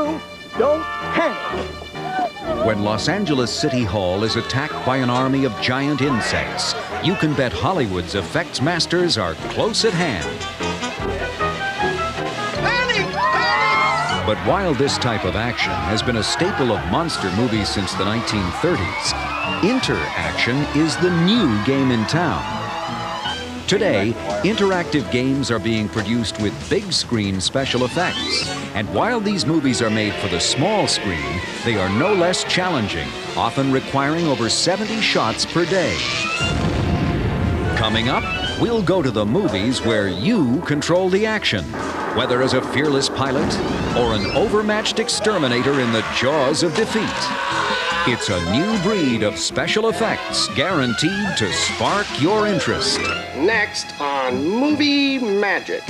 do, don't panic. When Los Angeles City Hall is attacked by an army of giant insects, you can bet Hollywood's effects masters are close at hand. But while this type of action has been a staple of monster movies since the 1930s, interaction is the new game in town. Today, interactive games are being produced with big screen special effects. And while these movies are made for the small screen, they are no less challenging, often requiring over 70 shots per day. Coming up, we'll go to the movies where you control the action, whether as a fearless pilot or an overmatched exterminator in the jaws of defeat. It's a new breed of special effects guaranteed to spark your interest. Next on Movie Magic.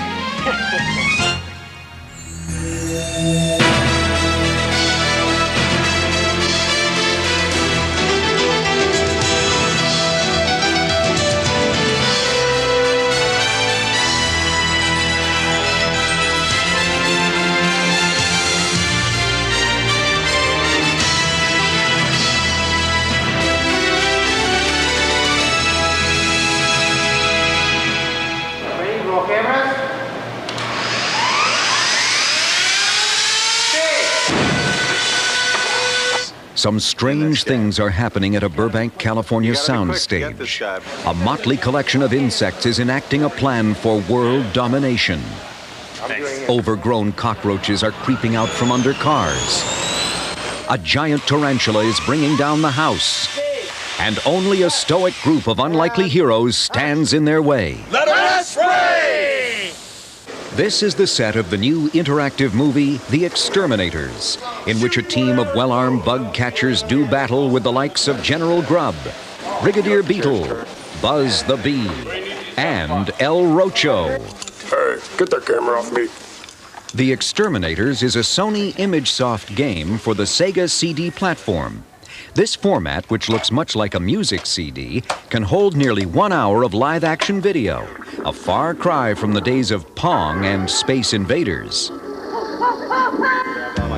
Some strange things are happening at a Burbank, California soundstage. A motley collection of insects is enacting a plan for world domination. Overgrown cockroaches are creeping out from under cars. A giant tarantula is bringing down the house. And only a stoic group of unlikely heroes stands in their way. Let us pray! This is the set of the new interactive movie, The Exterminators, in which a team of well-armed bug catchers do battle with the likes of General Grub, Brigadier Beetle, Buzz the Bee, and El Rocho. Hey, get that camera off me. The Exterminators is a Sony ImageSoft game for the Sega CD platform. This format, which looks much like a music CD, can hold nearly 1 hour of live-action video, a far cry from the days of Pong and Space Invaders.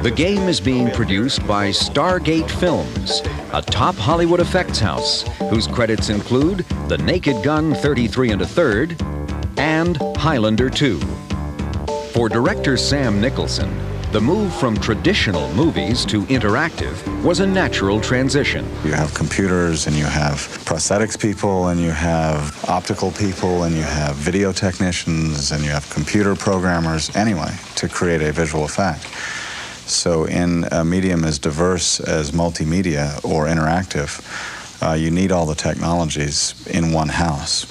The game is being produced by Stargate Films, a top Hollywood effects house, whose credits include The Naked Gun 33 1/3 and Highlander 2. For director Sam Nicholson, the move from traditional movies to interactive was a natural transition. You have computers, and you have prosthetics people, and you have optical people, and you have video technicians, and you have computer programmers, anyway, to create a visual effect. So in a medium as diverse as multimedia or interactive, you need all the technologies in one house.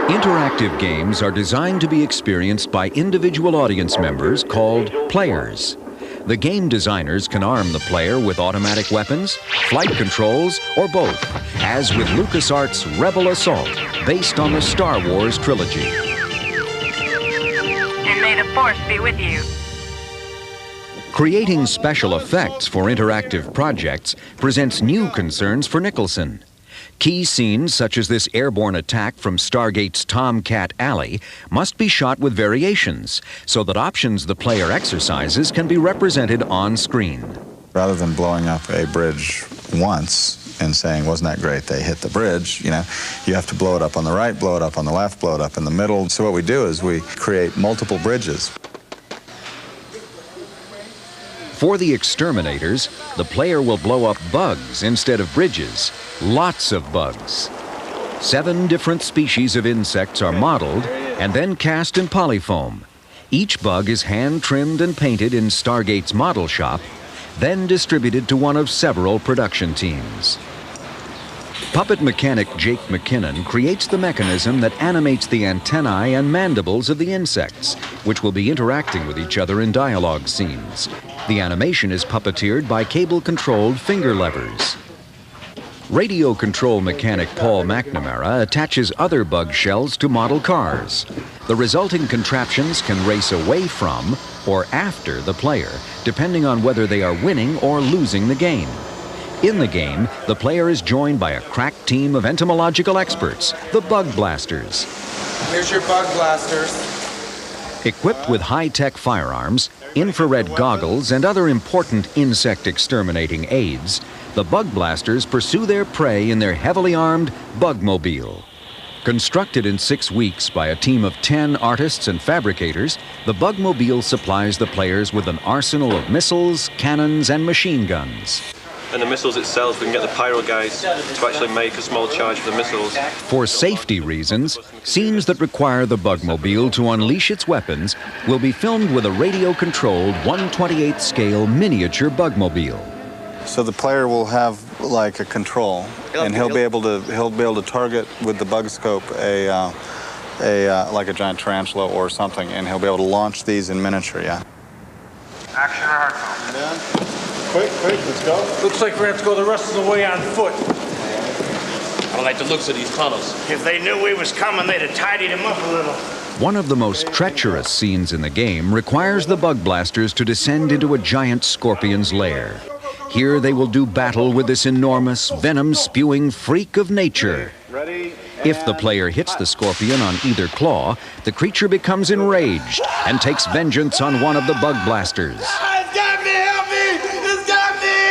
Interactive games are designed to be experienced by individual audience members called players. The game designers can arm the player with automatic weapons, flight controls, or both, as with LucasArts' Rebel Assault, based on the Star Wars trilogy. And may the Force be with you. Creating special effects for interactive projects presents new concerns for Nicholson. Key scenes, such as this airborne attack from Stargate's Tomcat Alley, must be shot with variations, so that options the player exercises can be represented on screen. Rather than blowing up a bridge once and saying, wasn't that great, they hit the bridge, you have to blow it up on the right, blow it up on the left, blow it up in the middle. So what we do is we create multiple bridges. For the Exterminators, the player will blow up bugs instead of bridges. Lots of bugs. 7 different species of insects are modeled and then cast in polyfoam. Each bug is hand-trimmed and painted in Stargate's model shop, then distributed to one of several production teams. Puppet mechanic Jake McKinnon creates the mechanism that animates the antennae and mandibles of the insects, which will be interacting with each other in dialogue scenes. The animation is puppeteered by cable-controlled finger levers. Radio control mechanic Paul McNamara attaches other bug shells to model cars. The resulting contraptions can race away from or after the player, depending on whether they are winning or losing the game. In the game, the player is joined by a crack team of entomological experts, the Bug Blasters. Here's your Bug Blasters. Equipped with high-tech firearms, infrared goggles, and other important insect exterminating aids, the bug blasters pursue their prey in their heavily armed Bugmobile. Constructed in 6 weeks by a team of 10 artists and fabricators, the Bugmobile supplies the players with an arsenal of missiles, cannons, and machine guns. And the missiles itself, we can get the pyro guys to actually make a small charge for the missiles. For safety reasons, scenes that require the Bugmobile to unleash its weapons will be filmed with a radio-controlled 1/28 scale miniature Bugmobile. So the player will have like a control, and he'll be able to target with the bug scope like a giant tarantula or something, and he'll be able to launch these in miniature. Yeah. Action rehearsal. Quick, let's go. Looks like we're going to have to go the rest of the way on foot. I don't like the looks of these tunnels. If they knew we was coming, they'd have tidied him up a little. One of the most treacherous scenes in the game requires the bug blasters to descend into a giant scorpion's lair. Here they will do battle with this enormous, venom-spewing freak of nature. If the player hits the scorpion on either claw, the creature becomes enraged and takes vengeance on one of the bug blasters.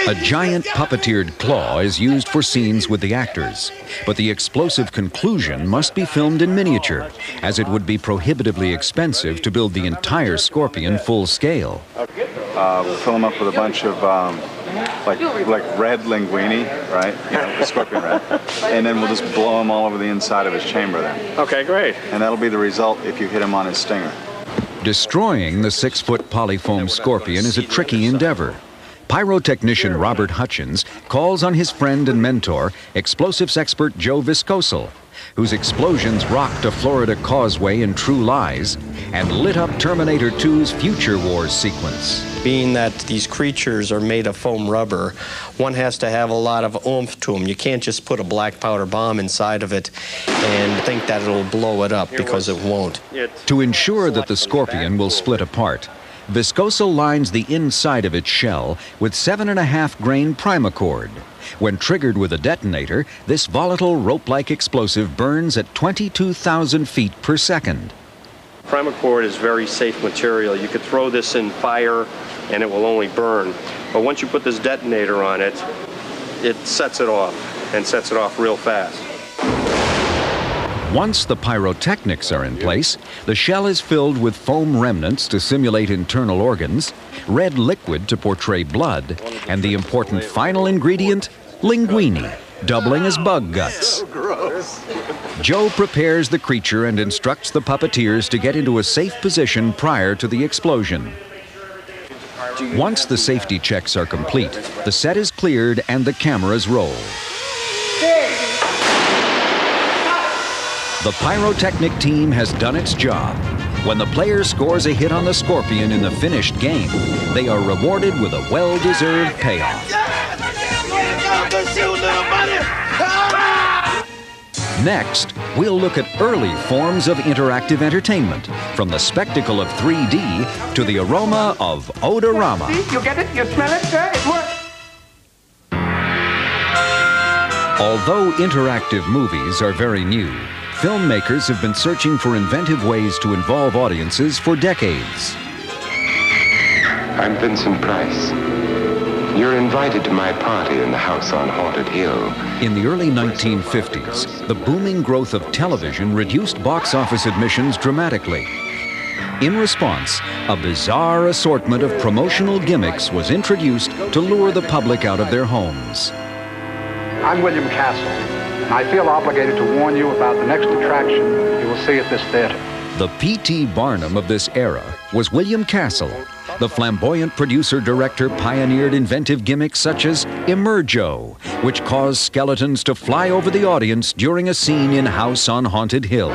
A giant puppeteered claw is used for scenes with the actors, but the explosive conclusion must be filmed in miniature, as it would be prohibitively expensive to build the entire scorpion full scale. We'll fill them up with a bunch of like red linguine, right? You know, the scorpion red. And then we'll just blow them all over the inside of his chamber then. Okay, great. And that'll be the result if you hit him on his stinger. Destroying the 6-foot polyfoam scorpion is a tricky endeavor. Pyrotechnician Robert Hutchins calls on his friend and mentor, explosives expert Joe Viscosal, whose explosions rocked a Florida causeway in True Lies and lit up Terminator 2's Future Wars sequence. Being that these creatures are made of foam rubber, one has to have a lot of oomph to them. You can't just put a black powder bomb inside of it and think that it'll blow it up, because it won't. To ensure that the scorpion will split apart, Viscosal lines the inside of its shell with 7.5 grain primacord. When triggered with a detonator, this volatile rope-like explosive burns at 22,000 feet per second. Primacord is very safe material. You could throw this in fire and it will only burn. But once you put this detonator on it, it sets it off, and sets it off real fast. Once the pyrotechnics are in place, the shell is filled with foam remnants to simulate internal organs, red liquid to portray blood, and the important final ingredient, linguine, doubling as bug guts. Joe prepares the creature and instructs the puppeteers to get into a safe position prior to the explosion. Once the safety checks are complete, the set is cleared and the cameras roll. The pyrotechnic team has done its job. When the player scores a hit on the scorpion in the finished game, they are rewarded with a well-deserved payoff. Next, we'll look at early forms of interactive entertainment, from the spectacle of 3D to the aroma of odorama. See, you get it? You smell it, sir? It works. Although interactive movies are very new, filmmakers have been searching for inventive ways to involve audiences for decades. I'm Vincent Price. You're invited to my party in the house on Haunted Hill. In the early 1950s, the booming growth of television reduced box office admissions dramatically. In response, a bizarre assortment of promotional gimmicks was introduced to lure the public out of their homes. I'm William Castle, and I feel obligated to warn you about the next attraction you will see at this theater. The P.T. Barnum of this era was William Castle. The flamboyant producer-director pioneered inventive gimmicks such as Emergo, which caused skeletons to fly over the audience during a scene in House on Haunted Hill.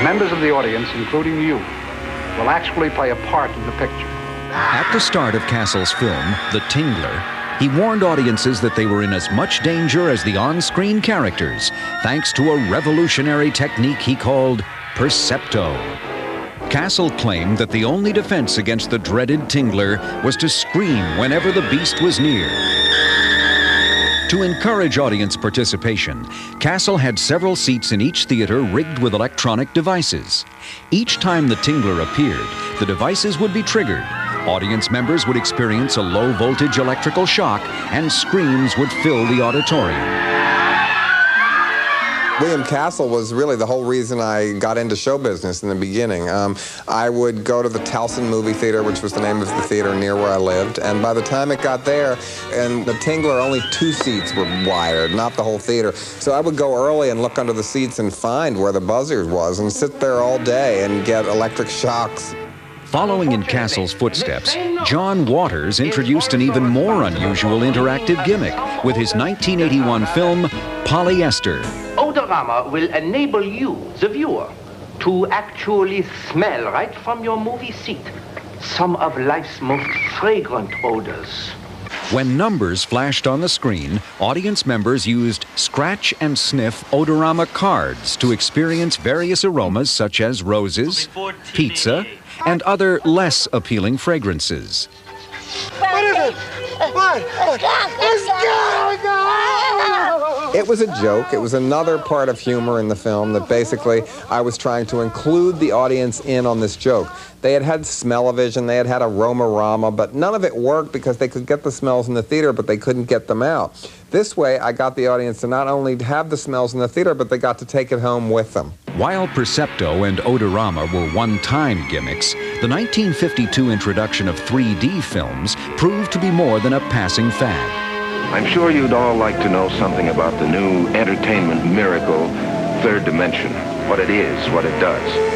Members of the audience, including you, will actually play a part in the picture. At the start of Castle's film, The Tingler, he warned audiences that they were in as much danger as the on-screen characters, thanks to a revolutionary technique he called Percepto. Castle claimed that the only defense against the dreaded Tingler was to scream whenever the beast was near. To encourage audience participation, Castle had several seats in each theater rigged with electronic devices. Each time the tingler appeared, the devices would be triggered. Audience members would experience a low-voltage electrical shock, and screams would fill the auditorium. William Castle was really the whole reason I got into show business in the beginning. I would go to the Towson Movie Theater, which was the name of the theater near where I lived, and by the time it got there, and the tingler, only 2 seats were wired, not the whole theater. So I would go early and look under the seats and find where the buzzer was and sit there all day and get electric shocks. Following in Castle's footsteps, John Waters introduced an even more unusual interactive gimmick with his 1981 film, Polyester. Odorama will enable you, the viewer, to actually smell right from your movie seat some of life's most fragrant odors. When numbers flashed on the screen, audience members used scratch and sniff odorama cards to experience various aromas such as roses, pizza, and other less appealing fragrances. What is it? What? Let's go! It was a joke. It was another part of humor in the film that basically I was trying to include the audience in on this joke. They had smell-o-vision, they had aroma-rama, but none of it worked because they could get the smells in the theater, but they couldn't get them out. This way, I got the audience to not only have the smells in the theater, but they got to take it home with them. While Percepto and Odorama were one-time gimmicks, the 1952 introduction of 3D films proved to be more than a passing fad. I'm sure you'd all like to know something about the new entertainment miracle, Third Dimension. What it is, what it does.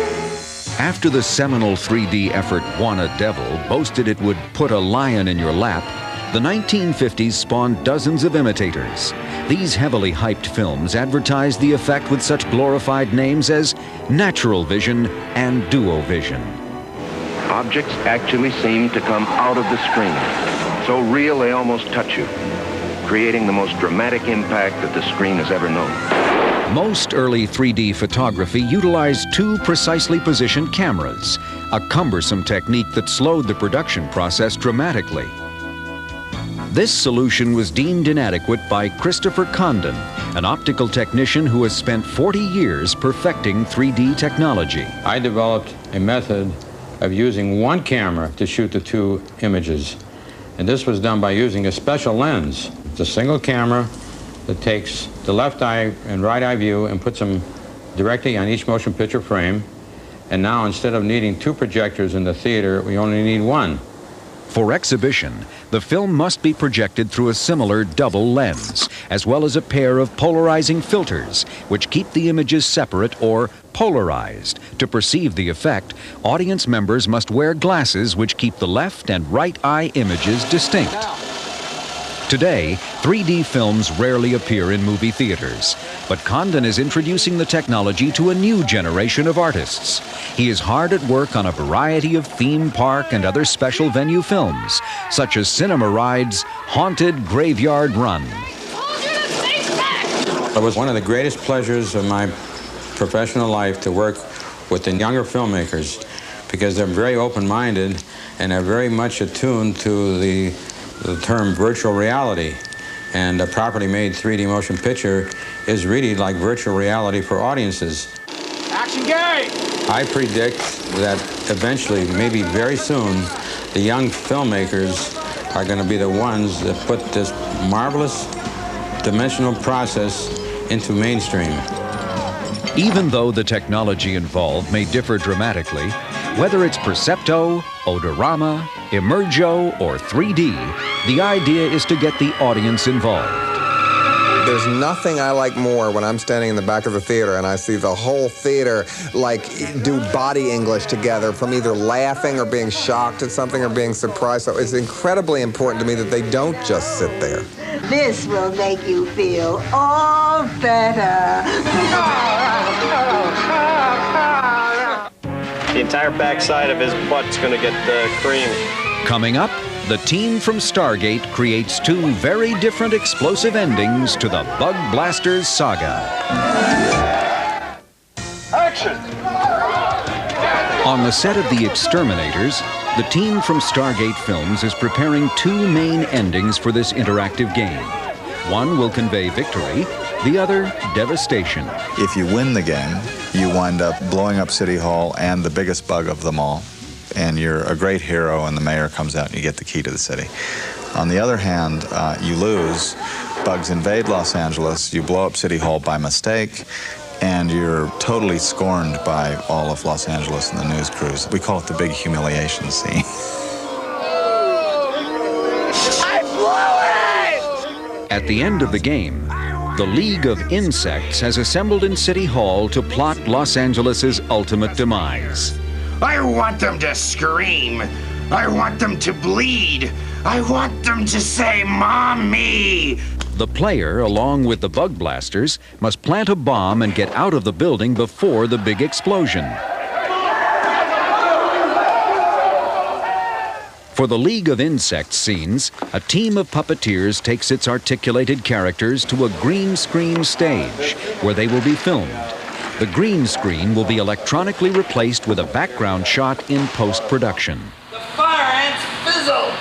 After the seminal 3D effort Wanna Devil boasted it would put a lion in your lap, the 1950s spawned dozens of imitators. These heavily hyped films advertised the effect with such glorified names as Natural Vision and Duo Vision. Objects actually seem to come out of the screen, so real they almost touch you, creating the most dramatic impact that the screen has ever known. Most early 3D photography utilized 2 precisely positioned cameras, a cumbersome technique that slowed the production process dramatically. This solution was deemed inadequate by Christopher Condon, an optical technician who has spent 40 years perfecting 3D technology. I developed a method of using one camera to shoot the 2 images. And this was done by using a special lens. It's a single camera that takes the left eye and right eye view and puts them directly on each motion picture frame. And now, instead of needing 2 projectors in the theater, we only need 1. For exhibition, the film must be projected through a similar double lens, as well as a pair of polarizing filters, which keep the images separate or polarized. To perceive the effect, audience members must wear glasses which keep the left and right eye images distinct. Today, 3D films rarely appear in movie theaters, but Condon is introducing the technology to a new generation of artists. He is hard at work on a variety of theme park and other special venue films, such as Cinema Ride's Haunted Graveyard Run. It was one of the greatest pleasures of my professional life to work with the younger filmmakers, because they're very open-minded and are very much attuned to the term virtual reality. And a properly made 3D motion picture is really like virtual reality for audiences. Action game! I predict that eventually, maybe very soon, the young filmmakers are going to be the ones that put this marvelous dimensional process into mainstream. Even though the technology involved may differ dramatically, whether it's Percepto, Odorama, Emergo, or 3D, the idea is to get the audience involved. There's nothing I like more when I'm standing in the back of the theater and I see the whole theater do body English together from either laughing or being shocked at something or being surprised. So it's incredibly important to me that they don't just sit there. This will make you feel all better. The entire backside of his butt's going to get cream. Coming up, the team from Stargate creates 2 very different explosive endings to the Bug Blasters saga. Action! On the set of The Exterminators, the team from Stargate Films is preparing 2 main endings for this interactive game. One will convey victory, the other devastation. If you win the game, you wind up blowing up City Hall and the biggest bug of them all, and you're a great hero and the mayor comes out and you get the key to the city. On the other hand, you lose, bugs invade Los Angeles, you blow up City Hall by mistake, and you're totally scorned by all of Los Angeles and the news crews. We call it the big humiliation scene. I blew it! At the end of the game, the League of Insects has assembled in City Hall to plot Los Angeles' ultimate demise. I want them to scream. I want them to bleed. I want them to say, "Mommy!" The player, along with the bug blasters, must plant a bomb and get out of the building before the big explosion. For the League of Insects scenes, a team of puppeteers takes its articulated characters to a green screen stage where they will be filmed. The green screen will be electronically replaced with a background shot in post-production. The fire ants fizzle!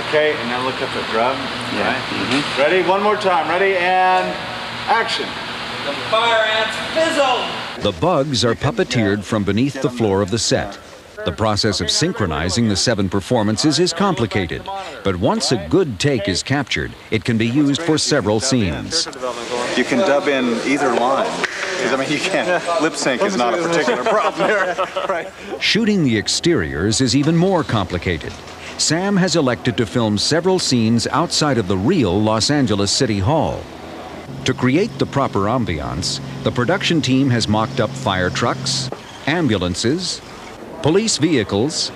Okay, and now look at the drum. Right? Ready? One more time. Ready? And action. The fire ants fizzle! The bugs are puppeteered from beneath the floor of the set. The process of synchronizing the 7 performances is complicated, but once a good take is captured, it can be used for several scenes. You can dub in either line, because I mean you can't. Lip sync is not a particular problem here. Right. Shooting the exteriors is even more complicated. Sam has elected to film several scenes outside of the real Los Angeles City Hall. To create the proper ambiance, the production team has mocked up fire trucks, ambulances, police vehicles,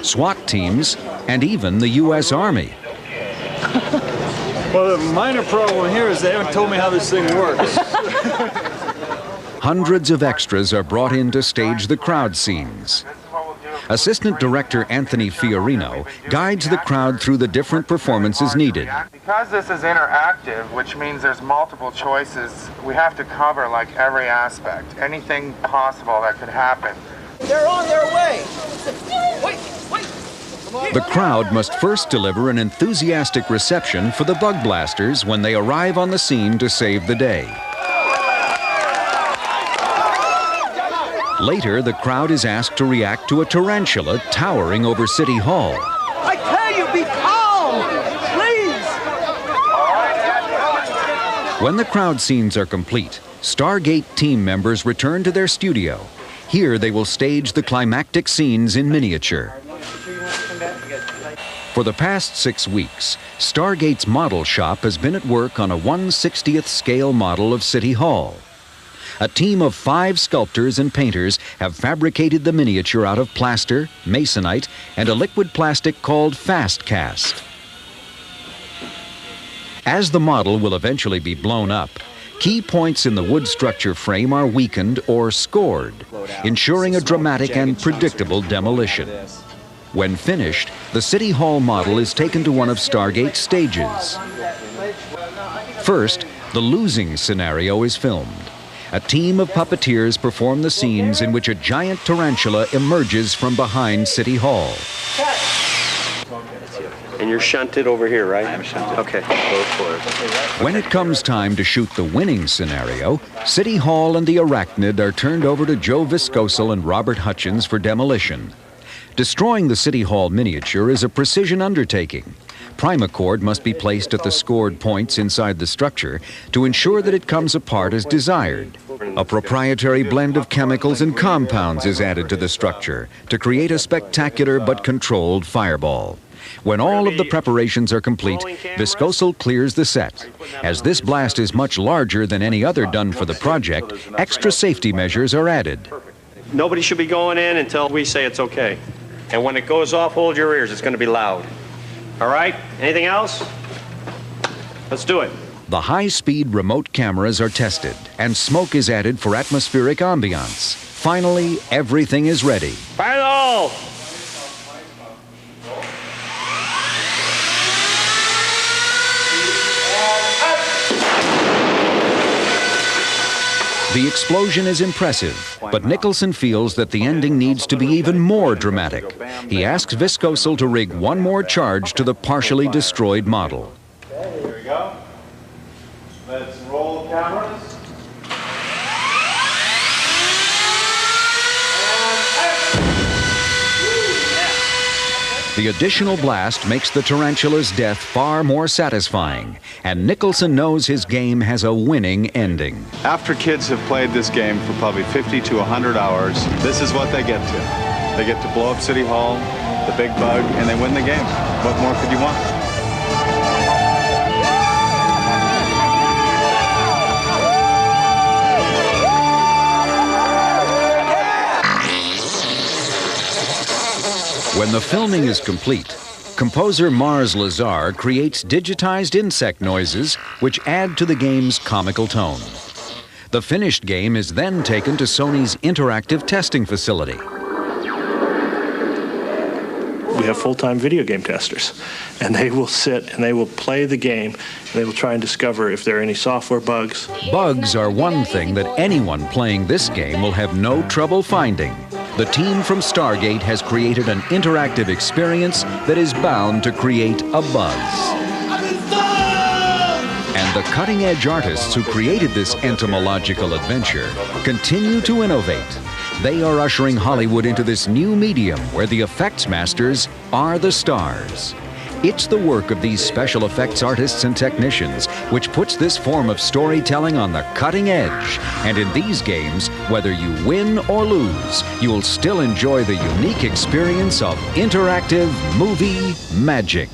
SWAT teams, and even the U.S. Army. Well, the minor problem here is they haven't told me how this thing works. Hundreds of extras are brought in to stage the crowd scenes. Assistant Director Anthony Fiorino guides the crowd through the different performances needed. Because this is interactive, which means there's multiple choices, we have to cover like every aspect, anything possible that could happen. They're on their way! Wait! The crowd must first deliver an enthusiastic reception for the bug blasters when they arrive on the scene to save the day. Later, the crowd is asked to react to a tarantula towering over City Hall. I tell you, be calm! Please! When the crowd scenes are complete, Stargate team members return to their studio. Here they will stage the climactic scenes in miniature. For the past 6 weeks, Stargate's model shop has been at work on a 1/60th scale model of City Hall. A team of 5 sculptors and painters have fabricated the miniature out of plaster, masonite, and a liquid plastic called fast cast. As the model will eventually be blown up, key points in the wood structure frame are weakened or scored, ensuring a dramatic and predictable demolition. When finished, the City Hall model is taken to one of Stargate's stages. First, the losing scenario is filmed. A team of puppeteers perform the scenes in which a giant tarantula emerges from behind City Hall. And you're shunted over here, right? I'm shunted. Okay, both floors. When it comes time to shoot the winning scenario, City Hall and the arachnid are turned over to Joe Viscosal and Robert Hutchins for demolition. Destroying the City Hall miniature is a precision undertaking. Primacord must be placed at the scored points inside the structure to ensure that it comes apart as desired. A proprietary blend of chemicals and compounds is added to the structure to create a spectacular but controlled fireball. When all of the preparations are complete, Viscosal clears the set. As this blast is much larger than any other done for the project, extra safety measures are added. Nobody should be going in until we say it's okay. And when it goes off, hold your ears. It's going to be loud. All right? Anything else? Let's do it. The high-speed remote cameras are tested, and smoke is added for atmospheric ambiance. Finally, everything is ready. Final! The explosion is impressive, but Nicholson feels that the ending needs to be even more dramatic. He asks Viscosal to rig one more charge to the partially destroyed model. The additional blast makes the tarantula's death far more satisfying, and Nicholson knows his game has a winning ending. After kids have played this game for probably 50 to 100 hours, this is what they get to. They get to blow up City Hall, the big bug, and they win the game. What more could you want? When the filming is complete, composer Mars Lazar creates digitized insect noises which add to the game's comical tone. The finished game is then taken to Sony's interactive testing facility. We have full-time video game testers, and they will sit and they will play the game, and they will try and discover if there are any software bugs. Bugs are one thing that anyone playing this game will have no trouble finding. The team from Stargate has created an interactive experience that is bound to create a buzz. And the cutting-edge artists who created this entomological adventure continue to innovate. They are ushering Hollywood into this new medium where the effects masters are the stars. It's the work of these special effects artists and technicians which puts this form of storytelling on the cutting edge. And in these games, whether you win or lose, you'll still enjoy the unique experience of interactive movie magic.